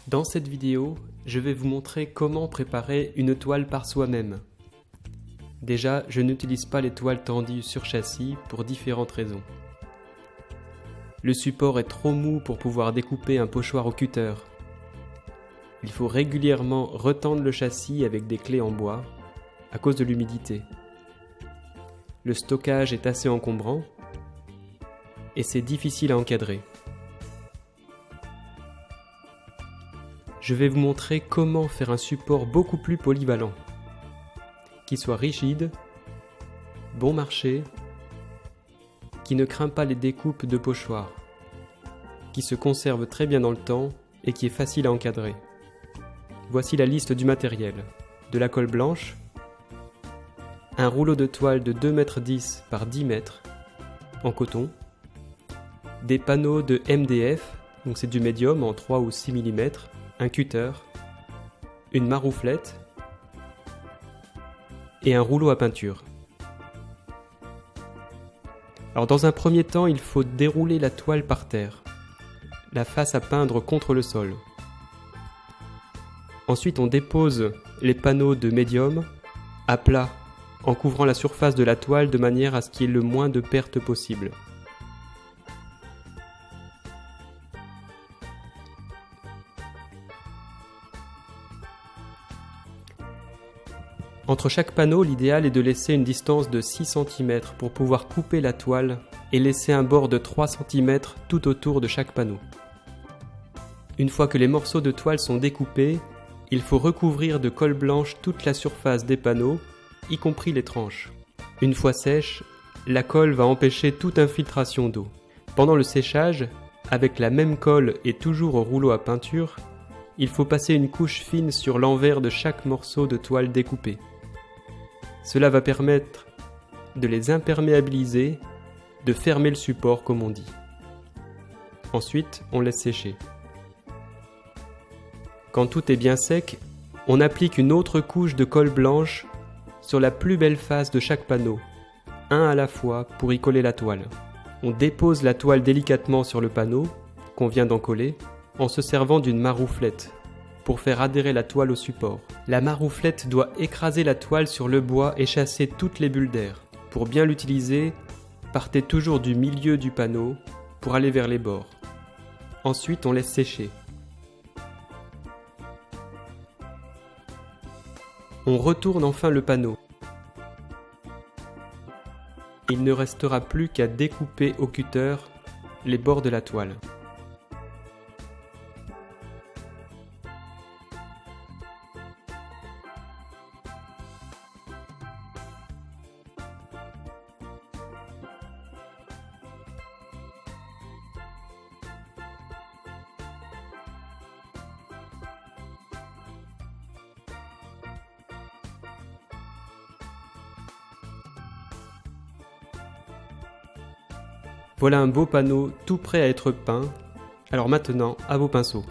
Dans cette vidéo, je vais vous montrer comment préparer une toile par soi-même. Déjà, je n'utilise pas les toiles tendues sur châssis pour différentes raisons. Le support est trop mou pour pouvoir découper un pochoir au cutter. Il faut régulièrement retendre le châssis avec des clés en bois à cause de l'humidité. Le stockage est assez encombrant et c'est difficile à encadrer. Je vais vous montrer comment faire un support beaucoup plus polyvalent, qui soit rigide, bon marché, qui ne craint pas les découpes de pochoirs, qui se conserve très bien dans le temps et qui est facile à encadrer. Voici la liste du matériel. De la colle blanche, un rouleau de toile de 2,10 m par 10 m en coton, des panneaux de MDF, donc c'est du médium en 3 ou 6 mm, un cutter, une marouflette et un rouleau à peinture. Alors dans un premier temps, il faut dérouler la toile par terre, la face à peindre contre le sol. Ensuite, on dépose les panneaux de médium à plat en couvrant la surface de la toile de manière à ce qu'il y ait le moins de pertes possible. Entre chaque panneau, l'idéal est de laisser une distance de 6 cm pour pouvoir couper la toile et laisser un bord de 3 cm tout autour de chaque panneau. Une fois que les morceaux de toile sont découpés, il faut recouvrir de colle blanche toute la surface des panneaux, y compris les tranches. Une fois sèche, la colle va empêcher toute infiltration d'eau. Pendant le séchage, avec la même colle et toujours au rouleau à peinture, il faut passer une couche fine sur l'envers de chaque morceau de toile découpé. Cela va permettre de les imperméabiliser, de fermer le support comme on dit. Ensuite, on laisse sécher. Quand tout est bien sec, on applique une autre couche de colle blanche sur la plus belle face de chaque panneau, un à la fois pour y coller la toile. On dépose la toile délicatement sur le panneau qu'on vient d'en coller en se servant d'une marouflette pour faire adhérer la toile au support. La marouflette doit écraser la toile sur le bois et chasser toutes les bulles d'air. Pour bien l'utiliser, partez toujours du milieu du panneau pour aller vers les bords. Ensuite, on laisse sécher. On retourne enfin le panneau. Il ne restera plus qu'à découper au cutter les bords de la toile. Voilà un beau panneau tout prêt à être peint. Alors maintenant, à vos pinceaux.